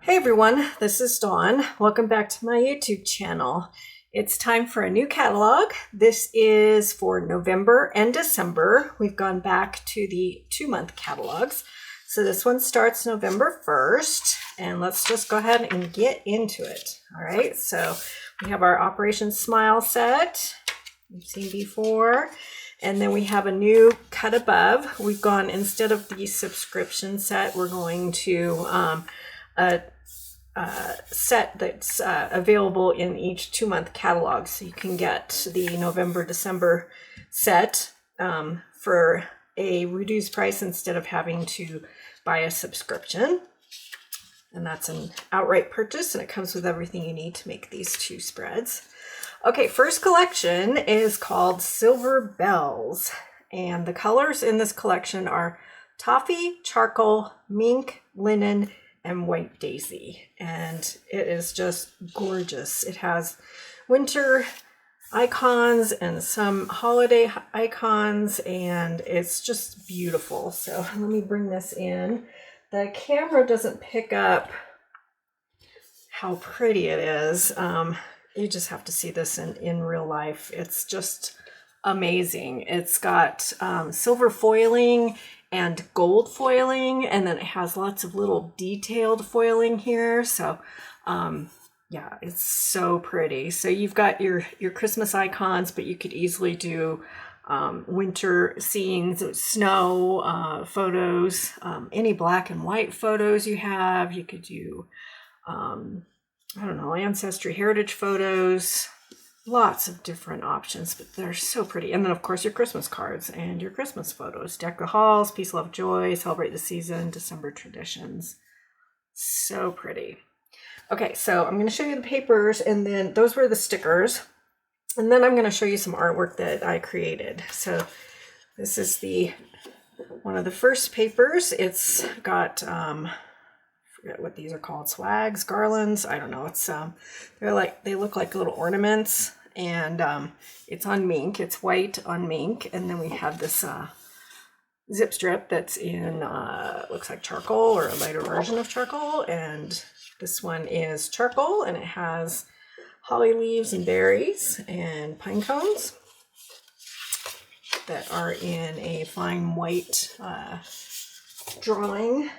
Hey everyone, this is Dawn. Welcome back to my YouTube channel. It's time for a new catalog. This is for November and December. We've gone back to the 2-month catalogs. So this one starts November 1st, and let's just go ahead and get into it. All right, so we have our Operation Smile set you've seen before. And then we have a new cut above. We've gone, instead of the subscription set, we're going to a set that's available in each 2-month catalog. So you can get the November, December set for a reduced price instead of having to buy a subscription. And that's an outright purchase, and it comes with everything you need to make these 2 spreads. Okay, first collection is called Silver Bells, and the colors in this collection are toffee, charcoal, mink, linen, and white daisy, and it is just gorgeous. It has winter icons and some holiday icons, and it's just beautiful. So let me bring this in. The camera doesn't pick up how pretty it is. You just have to see this in real life. It's just amazing. It's got silver foiling and gold foiling, and then it has lots of little detailed foiling here. So yeah, it's so pretty. So you've got your Christmas icons, but you could easily do winter scenes, snow photos, any black and white photos you have. You could do I don't know, ancestry, heritage photos, lots of different options, but they're so pretty. And then of course your Christmas cards and your Christmas photos. Deck the halls, peace, love, joy, celebrate the season, December traditions. So pretty. Okay, so I'm going to show you the papers, and then those were the stickers. And then I'm going to show you some artwork that I created. So this is one of the first papers. It's got forget what these are called, swags, garlands, I don't know. It's they look like little ornaments, and it's on mink. It's white on mink, and then we have this zip strip that's in looks like charcoal, or a lighter version of charcoal, and this one is charcoal, and it has holly leaves and berries and pine cones that are in a fine white drawing.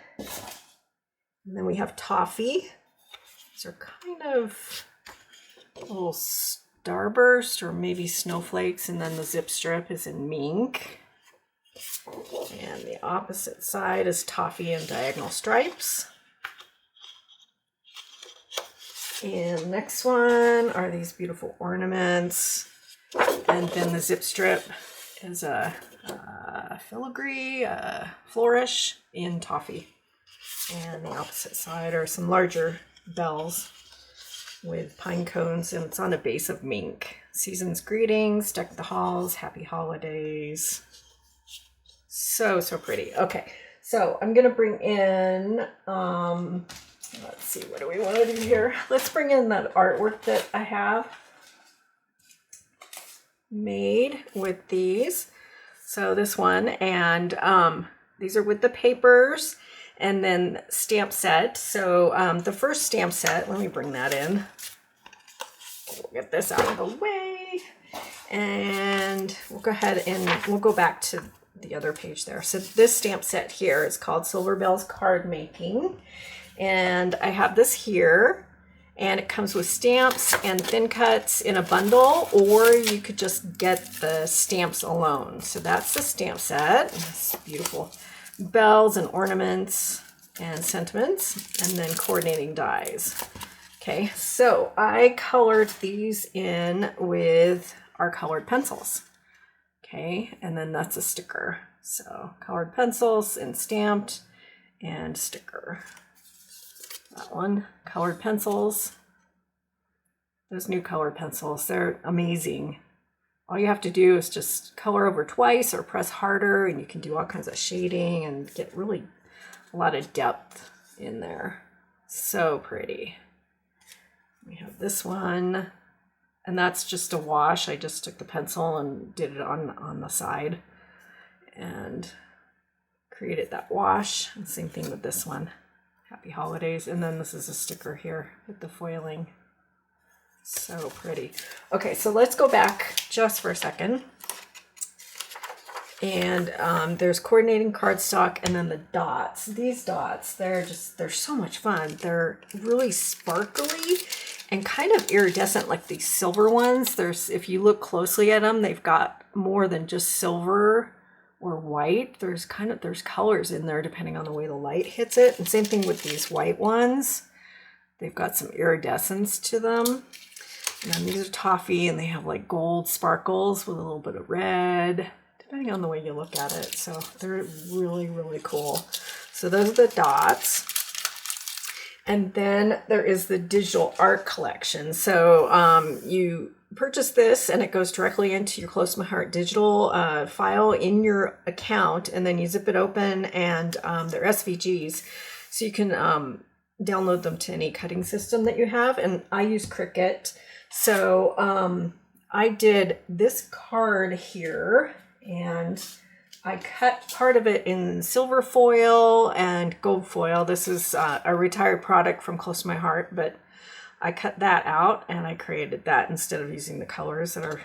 And then we have toffee. These are kind of little starburst or maybe snowflakes, and then the zip strip is in mink. And the opposite side is toffee and diagonal stripes. And the next one are these beautiful ornaments. And then the zip strip is a filigree, flourish in toffee. And the opposite side are some larger bells with pine cones, and it's on a base of mink. Season's greetings, deck the halls, happy holidays. So pretty. Okay, so I'm gonna bring in, let's see, what do we want to do here? Let's bring in that artwork that I have made with these. So this one, and these are with the papers. And then stamp set. So the first stamp set, let me bring that in. We'll get this out of the way. And we'll go ahead and we'll go back to the other page there. So this stamp set here is called Silver Bells Card Making. And I have this here. And it comes with stamps and thin cuts in a bundle, or you could just get the stamps alone. So that's the stamp set. It's beautiful. Bells and ornaments and sentiments, and then coordinating dies. Okay, so I colored these in with our colored pencils. Okay, and then that's a sticker. So colored pencils and stamped and sticker. That one, colored pencils. Those new colored pencils, they're amazing. All you have to do is just color over twice or press harder, and you can do all kinds of shading and get really a lot of depth in there. So pretty. We have this one, and that's just a wash. I just took the pencil and did it on the side and created that wash. And same thing with this one. Happy holidays. And then this is a sticker here with the foiling. So pretty. Okay, so let's go back just for a second. And there's coordinating cardstock and then the dots. These dots, they're so much fun. They're really sparkly and kind of iridescent like these silver ones. If you look closely at them, they've got more than just silver or white. There's colors in there depending on the way the light hits it. And same thing with these white ones. They've got some iridescence to them. And then these are toffee and they have like gold sparkles with a little bit of red, depending on the way you look at it. So they're really, really cool. So those are the dots. And then there is the digital art collection. So you purchase this and it goes directly into your Close to My Heart digital file in your account, and then you zip it open, and they're SVGs. So you can download them to any cutting system that you have. And I use Cricut. So I did this card here, and I cut part of it in silver foil and gold foil. This is a retired product from Close to My Heart, but I cut that out and I created that instead of using the colors that are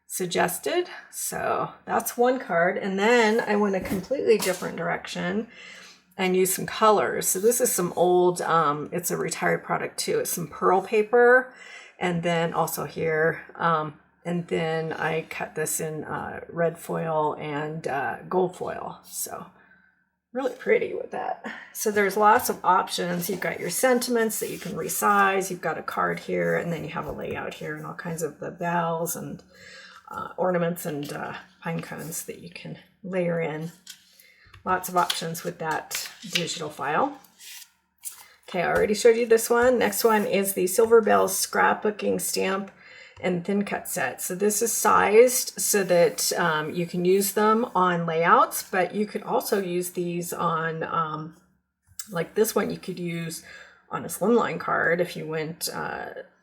suggested. So that's one card. And then I went a completely different direction and used some colors. So this is some old, it's a retired product too. It's some pearl paper. And then also here, and then I cut this in red foil and gold foil. So really pretty with that. So there's lots of options. You've got your sentiments that you can resize. You've got a card here, and then you have a layout here and all kinds of the bells and ornaments and pine cones that you can layer in. Lots of options with that digital file. Okay, I already showed you this one. Next one is the Silver Bells scrapbooking stamp and thin cut set. So this is sized so that you can use them on layouts, but you could also use these on, like this one you could use on a slimline card if you went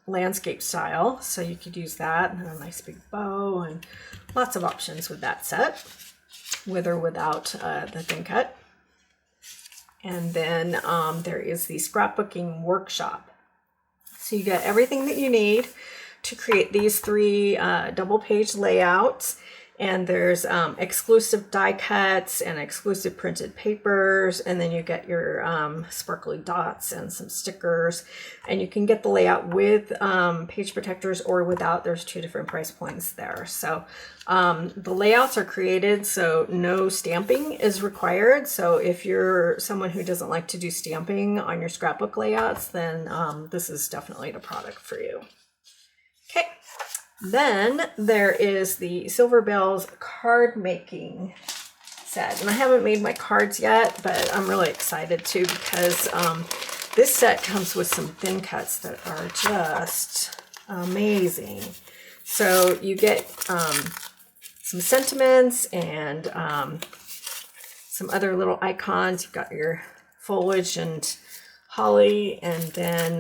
landscape style. So you could use that, and a nice big bow, and lots of options with that set, with or without the thin cut. And then there is the scrapbooking workshop. So you get everything that you need to create these 3 double page layouts. And there's exclusive die cuts and exclusive printed papers. And then you get your sparkly dots and some stickers. And you can get the layout with page protectors or without. There's 2 different price points there. So the layouts are created so no stamping is required. So if you're someone who doesn't like to do stamping on your scrapbook layouts, then this is definitely the product for you. Okay. Then there is the Silver Bells card making set. And I haven't made my cards yet, but I'm really excited too, because this set comes with some thin cuts that are just amazing. So you get some sentiments and some other little icons. You've got your foliage and holly, and then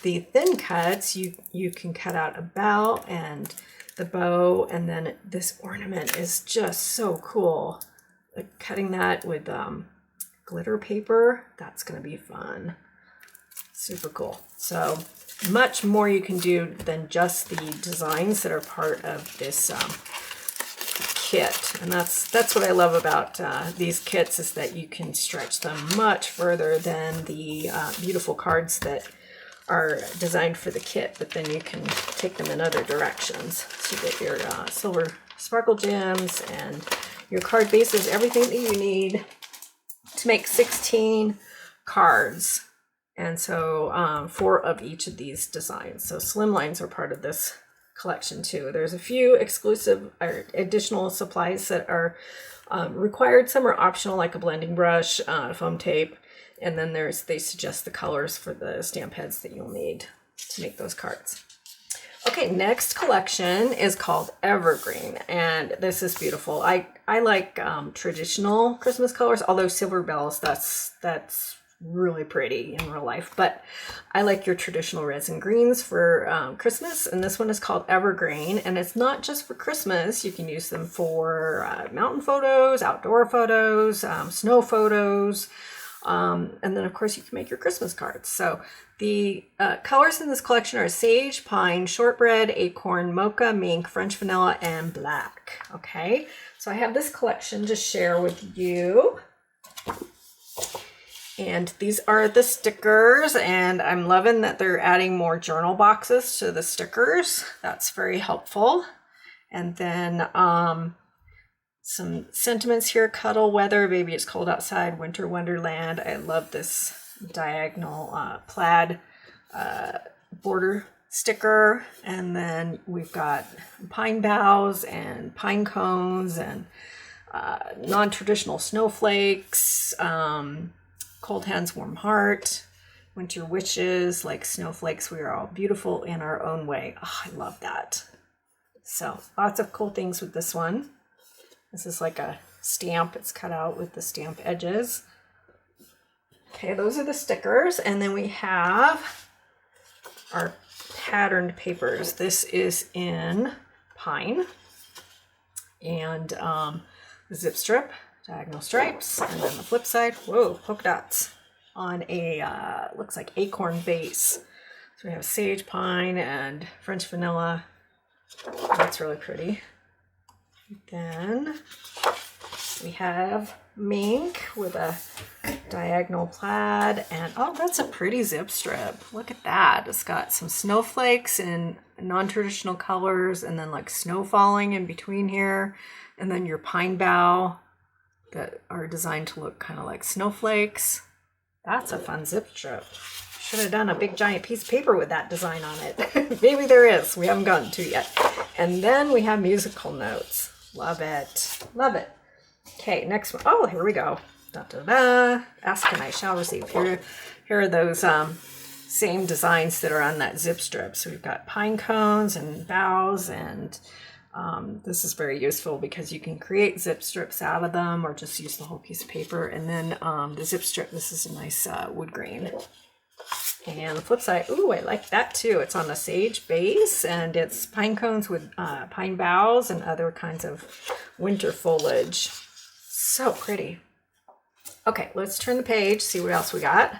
the thin cuts, you can cut out a bell and the bow, and then this ornament is just so cool. Like cutting that with glitter paper, that's going to be fun. Super cool. So much more you can do than just the designs that are part of this kit. And that's what I love about these kits, is that you can stretch them much further than the beautiful cards that are designed for the kit, but then you can take them in other directions. So you get your silver sparkle gems and your card bases, everything that you need to make 16 cards. And so 4 of each of these designs. So slimlines are part of this collection too. There's a few exclusive or additional supplies that are required. Some are optional, like a blending brush, foam tape, and then they suggest the colors for the stamp heads that you'll need to make those cards. Okay, next collection is called Evergreen, and this is beautiful. I like traditional Christmas colors, although Silver Bells, that's really pretty in real life, but I like your traditional reds and greens for Christmas. And this one is called Evergreen, and it's not just for Christmas. You can use them for mountain photos, outdoor photos, snow photos, And then of course you can make your Christmas cards. So the colors in this collection are sage, pine, shortbread, acorn, mocha, mink, French vanilla, and black. Okay, so I have this collection to share with you. And these are the stickers, and I'm loving that they're adding more journal boxes to the stickers. That's very helpful. And then some sentiments here: cuddle, weather, baby it's cold outside, winter wonderland. I love this diagonal plaid border sticker. And then we've got pine boughs and pine cones and non-traditional snowflakes, cold hands, warm heart, winter wishes, like snowflakes. We are all beautiful in our own way. Oh, I love that. So lots of cool things with this one. This is like a stamp. It's cut out with the stamp edges. Okay, those are the stickers. And then we have our patterned papers. This is in pine and zip strip, diagonal stripes, and then the flip side, whoa, polka dots on a looks like acorn base. So we have sage, pine, and French vanilla. That's really pretty. Then we have mink with a diagonal plaid, and oh, that's a pretty zip strip. Look at that. It's got some snowflakes in non-traditional colors, and then like snow falling in between here, and then your pine bough that are designed to look kind of like snowflakes. That's a fun zip strip. Should have done a big giant piece of paper with that design on it. Maybe there is. We haven't gotten to yet. And then we have musical notes. Love it. Love it. Okay, next one. Oh, here we go. Da, da, da. Ask and I shall receive. Here are those same designs that are on that zip strip. So we've got pine cones and boughs, and this is very useful because you can create zip strips out of them or just use the whole piece of paper. And then the zip strip, this is a nice wood grain. And the flip side, ooh, I like that too. It's on a sage base, and it's pine cones with pine boughs and other kinds of winter foliage. So pretty. Okay, let's turn the page, see what else we got.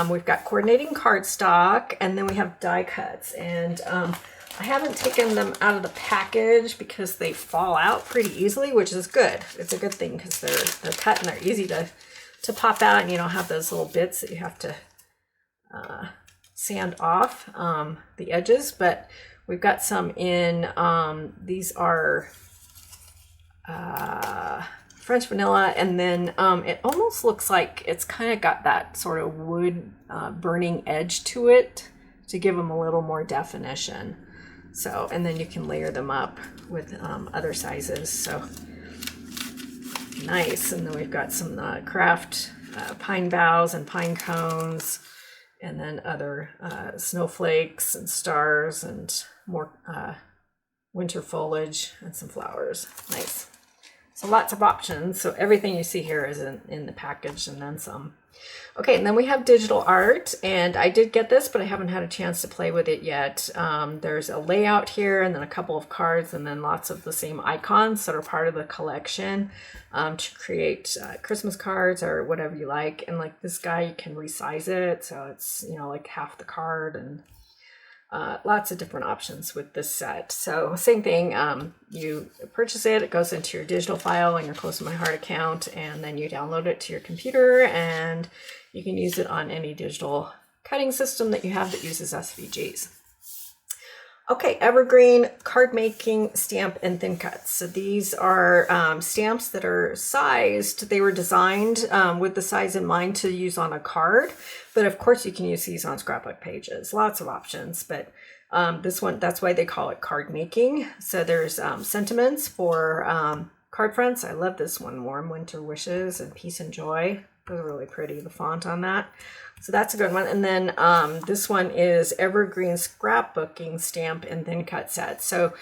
We've got coordinating cardstock, and then we have die cuts. And I haven't taken them out of the package because they fall out pretty easily, which is good. It's a good thing because they're cut and they're easy to pop out, and you don't have those little bits that you have to sand off the edges. But we've got some in, these are French vanilla, and then it almost looks like it's kind of got that sort of wood burning edge to it to give them a little more definition. So, and then you can layer them up with other sizes. So nice. And then we've got some craft pine boughs and pine cones, and then other snowflakes and stars and more winter foliage and some flowers. Nice. So lots of options. So everything you see here is in the package and then some. Okay, and then we have digital art, and I did get this, but I haven't had a chance to play with it yet. There's a layout here, and then a couple of cards, and then lots of the same icons that are part of the collection to create Christmas cards or whatever you like. And like this guy, you can resize it, so it's, you know, like half the card, and lots of different options with this set. So same thing, you purchase it, it goes into your digital file on your Closetomyheart account, and then you download it to your computer, and you can use it on any digital cutting system that you have that uses SVGs. Okay, Evergreen card making stamp and thin cuts. So these are stamps that are sized. They were designed with the size in mind to use on a card, but of course you can use these on scrapbook pages. Lots of options, but this one, that's why they call it card making. So there's sentiments for card fronts. I love this one, warm winter wishes and peace and joy. Those are really pretty, the font on that. So that's a good one. And then this one is Evergreen scrapbooking stamp and thin cut set. So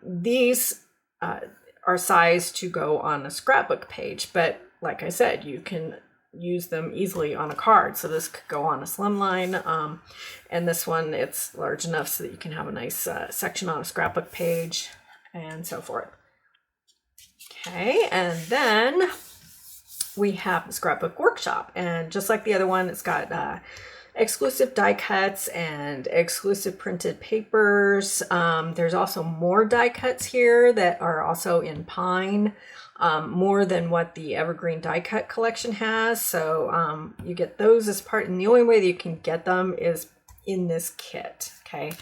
these are sized to go on a scrapbook page, but like I said, you can use them easily on a card. So this could go on a slimline, and this one, it's large enough so that you can have a nice section on a scrapbook page and so forth. Okay, and then we have the Scrapbook Workshop, and just like the other one, it's got exclusive die cuts and exclusive printed papers. There's also more die cuts here that are also in pine, more than what the Evergreen die cut collection has. So you get those as part, and the only way that you can get them is in this kit. Okay.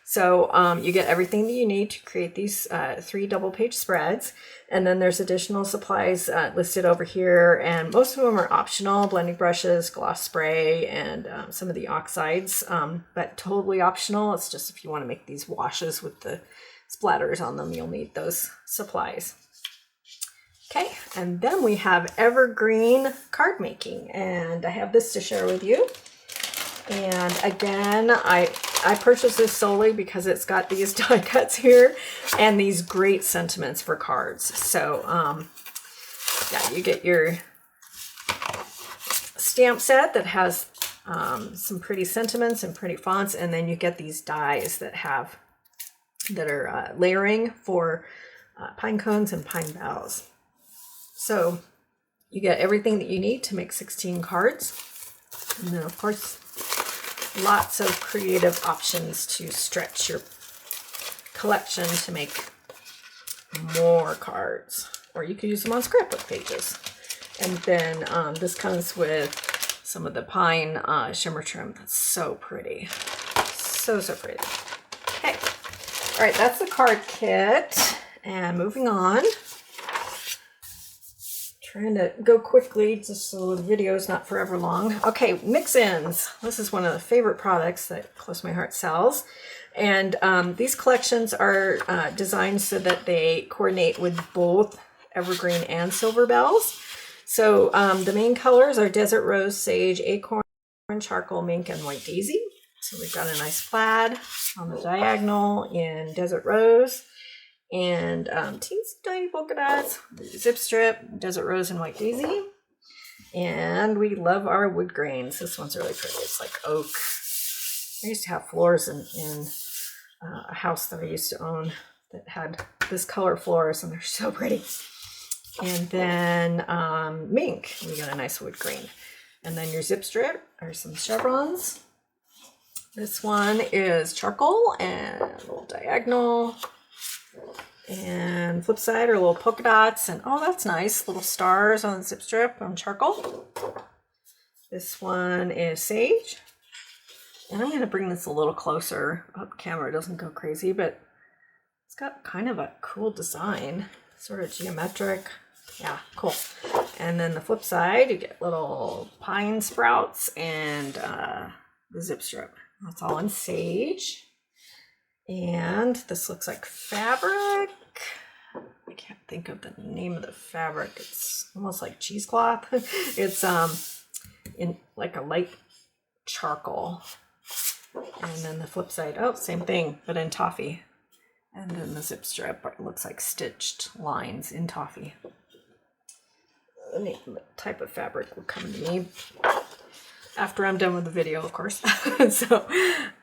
So you get everything that you need to create these 3 double-page spreads, and then there's additional supplies listed over here, and most of them are optional: blending brushes, gloss spray, and some of the oxides, but totally optional. It's just if you want to make these washes with the splatters on them, you'll need those supplies. Okay, and then we have Evergreen card making, and I have this to share with you. And again, I purchased this solely because it's got these die cuts here and these great sentiments for cards. So yeah, you get your stamp set that has some pretty sentiments and pretty fonts, and then you get these dies that are layering for pine cones and pine boughs. So you get everything that you need to make 16 cards, and then of course lots of creative options to stretch your collection to make more cards, or you could use them on scrapbook pages. And then this comes with some of the pine shimmer trim. That's so pretty, so pretty. Okay, all right, that's the card kit. And moving on, trying to go quickly just so the video is not forever long. Okay, Mixins. This is one of the favorite products that Close to My Heart sells. And these collections are designed so that they coordinate with both Evergreen and Silver Bells. So the main colors are Desert Rose, Sage, Acorn, Charcoal, Mink, and White Daisy. So we've got a nice plaid on the diagonal in Desert Rose, and teensy tiny polka dots, zip strip, Desert Rose, and White Daisy. And we love our wood grains. This one's really pretty. It's like oak. I used to have floors in a house that I used to own that had this color floors, and they're so pretty. And then mink, we got a nice wood grain. And then your zip strip are some chevrons. This one is charcoal and a little diagonal. And flip side are little polka dots, and oh, that's nice, little stars on the zip strip on charcoal. This one is sage, and I'm going to bring this a little closer. I hope the camera doesn't go crazy, but it's got kind of a cool design, sort of geometric. Yeah, cool. And then the flip side, you get little pine sprouts and the zip strip. That's all in sage. And this looks like fabric. I can't think of the name of the fabric. It's almost like cheesecloth. It's in like a light charcoal. And then the flip side, oh, same thing, but in toffee. And then the zip strip looks like stitched lines in toffee. The type of fabric will come to me after I'm done with the video, of course. So,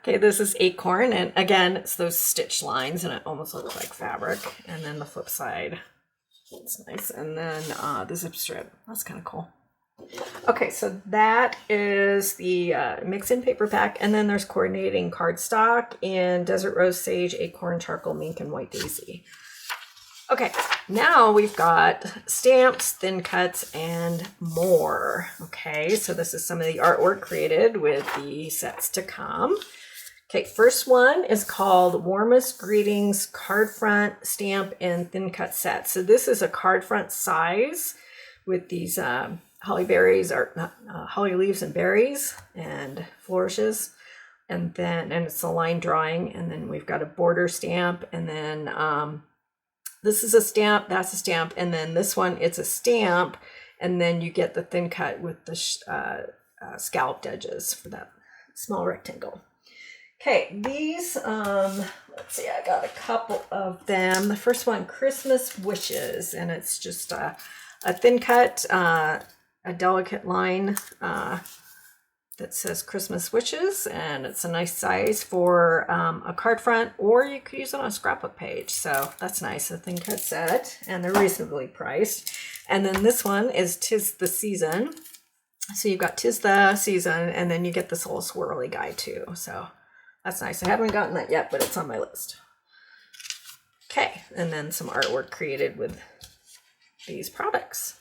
okay, this is Acorn, and again, it's those stitch lines, and it almost looks like fabric. And then the flip side, it's nice. And then the zip strip, that's kind of cool. Okay, so that is the Mix-In paper pack, and then there's coordinating cardstock in Desert Rose, Sage, Acorn, Charcoal, Mink, and White Daisy. Okay, now we've got stamps, thin cuts, and more. Okay, so this is some of the artwork created with the sets to come. Okay, first one is called Warmest Greetings Card Front Stamp and Thin Cut Set. So this is a card front size with these holly berries, or not, holly leaves and berries and flourishes. And it's a line drawing, and then we've got a border stamp, and then this is a stamp, that's a stamp, and then this one, it's a stamp, and then you get the thin cut with the scalloped edges for that small rectangle. Okay, these, let's see, I got a couple of them. The first one, Christmas Wishes, and it's just a thin cut, a delicate line that that says Christmas wishes, and it's a nice size for a card front, or you could use it on a scrapbook page. So that's nice. The thin cut set, and they're reasonably priced. And then this one is 'Tis the Season. So you've got 'Tis the Season, and then you get this little swirly guy too. So that's nice. I haven't gotten that yet, but it's on my list. Okay, and then some artwork created with these products.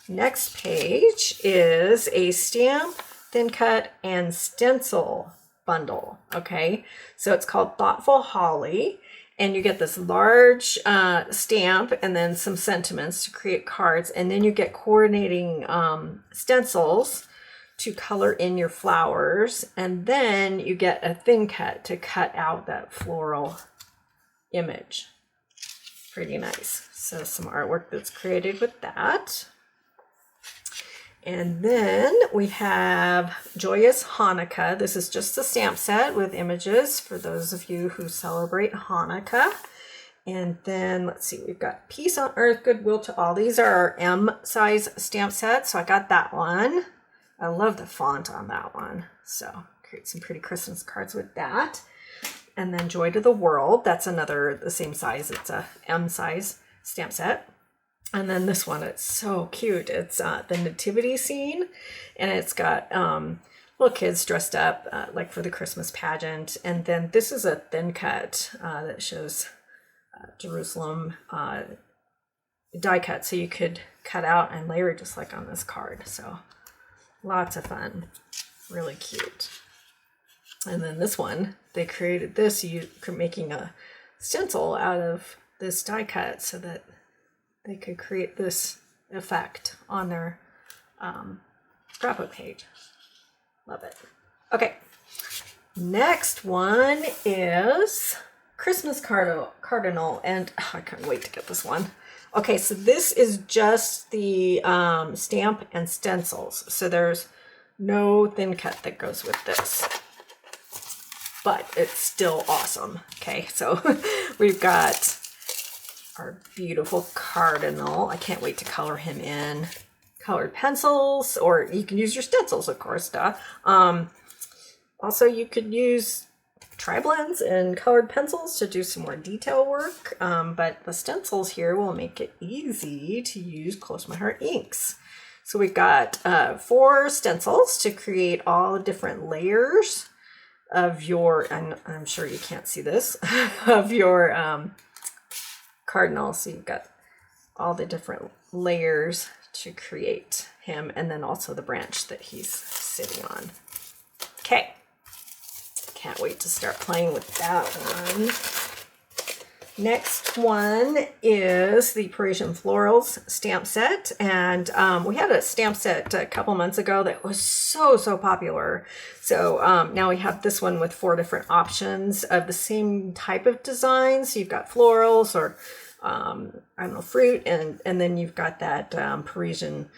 Next page is a stamp, thin cut, and stencil bundle. Okay, so it's called Thoughtful Holly, and you get this large stamp and then some sentiments to create cards, and then you get coordinating stencils to color in your flowers, and then you get a thin cut to cut out that floral image. Pretty nice. So some artwork that's created with that. And then we have Joyous Hanukkah. This is just a stamp set with images for those of you who celebrate Hanukkah. And then let's see, we've got Peace on Earth, Goodwill to All. These are our M size stamp sets, so I got that one. I love the font on that one. So create some pretty Christmas cards with that. And then Joy to the World, that's another, the same size, it's a M size stamp set. And then this one, it's so cute. It's the nativity scene, and it's got little kids dressed up like for the Christmas pageant. And then this is a thin cut that shows Jerusalem die cut, so you could cut out and layer just like on this card. So lots of fun, really cute. And then this one, they created this, making a stencil out of this die cut so that they could create this effect on their scrapbook page. Love it. Okay, next one is Christmas Cardinal, and I can't wait to get this one. Okay, so this is just the stamp and stencils. So there's no thin cut that goes with this, but it's still awesome. Okay, so we've got our beautiful Cardinal. I can't wait to color him in. Colored pencils, or you can use your stencils, of course, also, you could use tri-blends and colored pencils to do some more detail work, but the stencils here will make it easy to use Close to My Heart inks. So we've got 4 stencils to create all the different layers of your, and I'm sure you can't see this, of your Cardinal. So you've got all the different layers to create him, and then also the branch that he's sitting on. Okay, can't wait to start playing with that one. Next one is the Parisian Florals stamp set, and we had a stamp set a couple months ago that was so popular. So now we have this one with 4 different options of the same type of design. So you've got florals, or I don't know, fruit, and then you've got that Parisian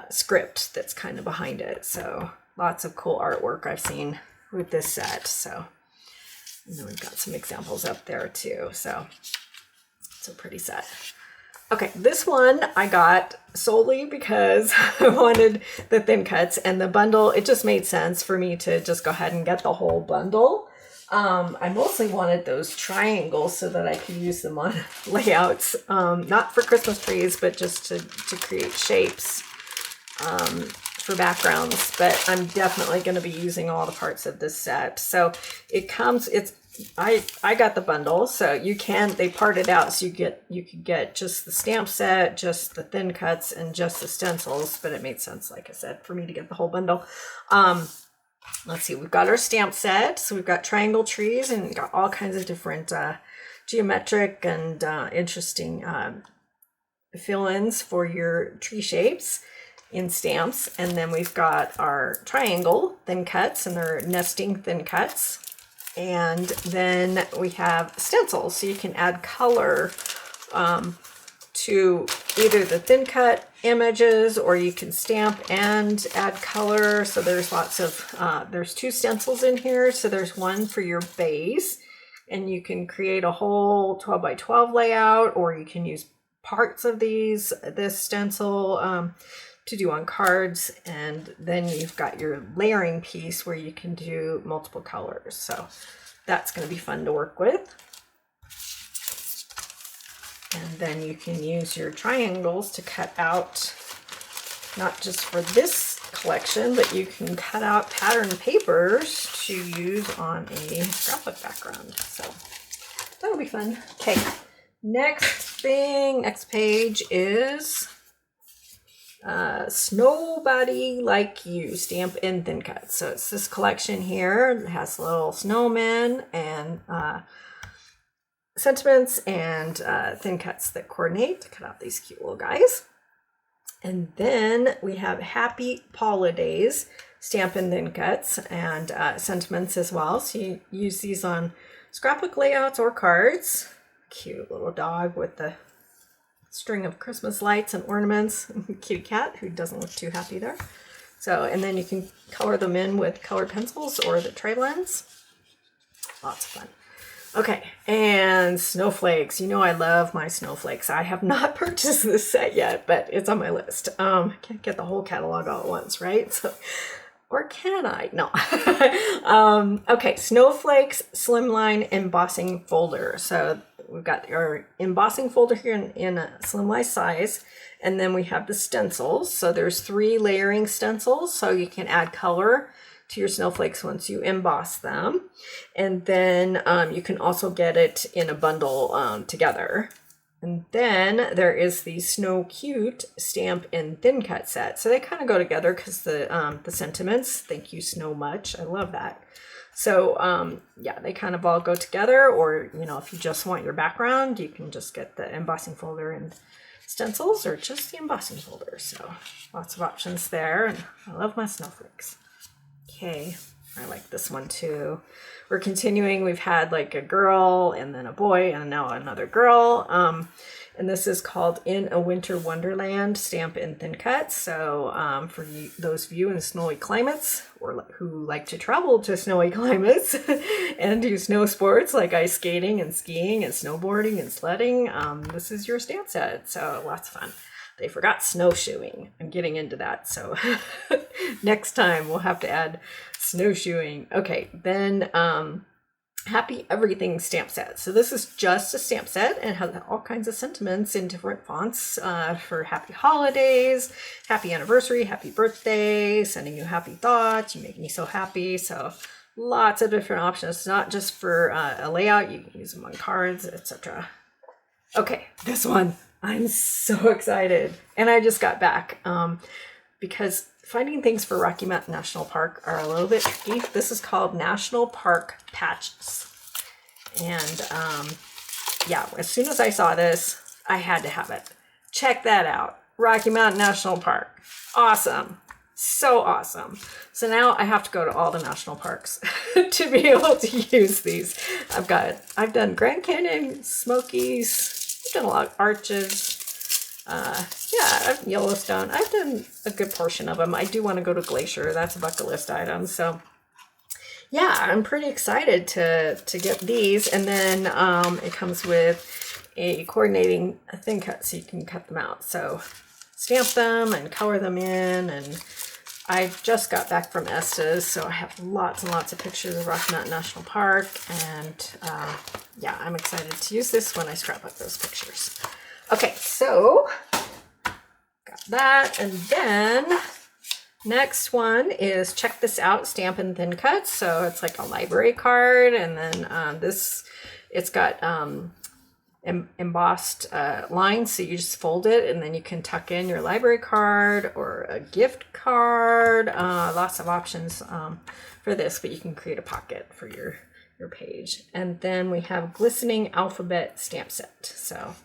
script that's kind of behind it. So lots of cool artwork I've seen with this set. So, and then we've got some examples up there too. So it's a pretty set. Okay, this one I got solely because I wanted the thin cuts, and the bundle, it just made sense for me to just go ahead and get the whole bundle. I mostly wanted those triangles so that I could use them on layouts, not for Christmas trees, but just to create shapes for backgrounds. But I'm definitely going to be using all the parts of this set. So it comes, I got the bundle, so they part it out, so you could get just the stamp set, just the thin cuts, and just the stencils. But it made sense, like I said, for me to get the whole bundle. Let's see, we've got our stamp set. So we've got triangle trees, and we've got all kinds of different geometric and interesting fill-ins for your tree shapes in stamps. And then we've got our triangle thin cuts, and they're nesting thin cuts. And then we have stencils, so you can add color to either the thin cut images, or you can stamp and add color. So there's lots of, there's 2 stencils in here. So there's one for your base, and you can create a whole 12 by 12 layout, or you can use parts of this stencil to do on cards. And then you've got your layering piece where you can do multiple colors. So that's going to be fun to work with. And then you can use your triangles to cut out, not just for this collection, but you can cut out pattern papers to use on a scrapbook background. So that'll be fun. Okay, next page is Snowbody Like You Stamp and Thin Cut. So it's this collection here. It has little snowmen and sentiments and thin cuts that coordinate to cut out these cute little guys. And then we have Happy Holidays Stamp and Thin Cuts and sentiments as well. So you use these on scrapbook layouts or cards. Cute little dog with the string of Christmas lights and ornaments. Cute cat who doesn't look too happy there. So, and then you can color them in with colored pencils or the tray lens. Lots of fun. Okay, and snowflakes. You know I love my snowflakes. I have not purchased this set yet, but it's on my list. Can't get the whole catalog all at once, right? So, or can I? No. Okay, snowflakes slimline embossing folder. So we've got our embossing folder here in a slimline size, and then we have the stencils. So there's 3 layering stencils, so you can add color to your snowflakes once you emboss them. And then you can also get it in a bundle together. And then there is the Snow Cute Stamp and Thin Cut set. So they kind of go together because the sentiments, thank you Snow Much, I love that. So yeah, they kind of all go together, or you know, if you just want your background, you can just get the embossing folder and stencils, or just the embossing folder. So lots of options there, and I love my snowflakes. Okay, I like this one too. We're continuing. We've had like a girl and then a boy and now another girl. And this is called In a Winter Wonderland Stamp and Thin Cut. So for those of you in snowy climates, or who like to travel to snowy climates and do snow sports like ice skating and skiing and snowboarding and sledding, this is your stamp set. So lots of fun. They forgot snowshoeing. I'm getting into that. So next time we'll have to add snowshoeing. Okay, then Happy Everything stamp set. So this is just a stamp set and has all kinds of sentiments in different fonts for happy holidays, happy anniversary, happy birthday, sending you happy thoughts, you make me so happy. So lots of different options. It's not just for a layout, you can use them on cards, etc. Okay, this one. I'm so excited. And I just got back because finding things for Rocky Mountain National Park are a little bit tricky. This is called National Park Patches. And yeah, as soon as I saw this, I had to have it. Check that out. Rocky Mountain National Park. Awesome. So awesome. So now I have to go to all the national parks to be able to use these. I've done Grand Canyon, Smokies, I've done a lot of Arches. Yeah, Yellowstone. I've done a good portion of them. I do want to go to Glacier. That's a bucket list item. So yeah, I'm pretty excited to get these. And then it comes with a coordinating thin cut so you can cut them out. So stamp them and color them in. And I just got back from Estes, so I have lots and lots of pictures of Rocky Mountain National Park. And yeah, I'm excited to use this when I scrapbook those pictures. Okay, so got that. And then next one is check this out, Stamp and Thin Cut. So it's like a library card. And then it's got embossed lines. So you just fold it and then you can tuck in your library card or a gift card. Lots of options for this, but you can create a pocket for your page. And then we have Glistening Alphabet Stamp Set. So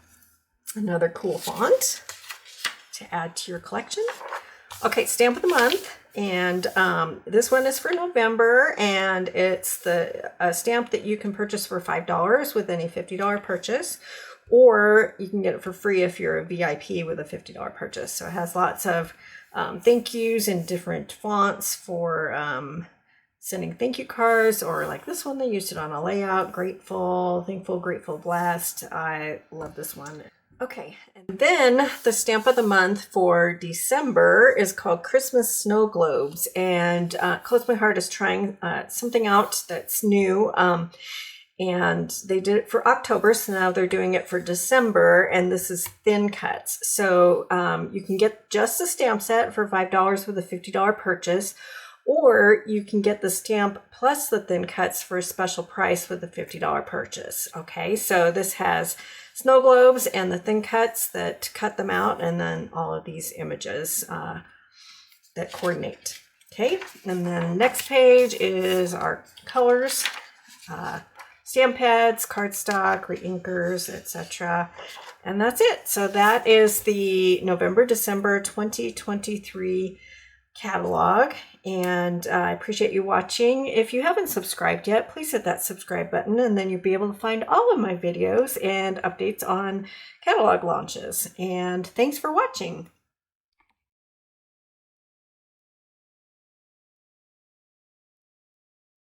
another cool font to add to your collection. Okay, Stamp of the Month. And this one is for November, and it's a stamp that you can purchase for $5 with any $50 purchase, or you can get it for free if you're a VIP with a $50 purchase. So it has lots of thank yous in different fonts for sending thank you cards, or like this one, they used it on a layout, grateful, thankful, grateful, blessed. I love this one. Okay, and then the stamp of the month for December is called Christmas Snow Globes, and Close My Heart is trying something out that's new, and they did it for October, so now they're doing it for December, and this is thin cuts. So you can get just the stamp set for $5 with a $50 purchase, or you can get the stamp plus the thin cuts for a special price with a $50 purchase. Okay, so this has snow globes and the thin cuts that cut them out, and then all of these images that coordinate. Okay, and then next page is our colors, stamp pads, cardstock, reinkers, etc. And that's it. So that is the November-December 2023 catalog. And I appreciate you watching. If you haven't subscribed yet, please hit that subscribe button, and then you'll be able to find all of my videos and updates on catalog launches. And thanks for watching.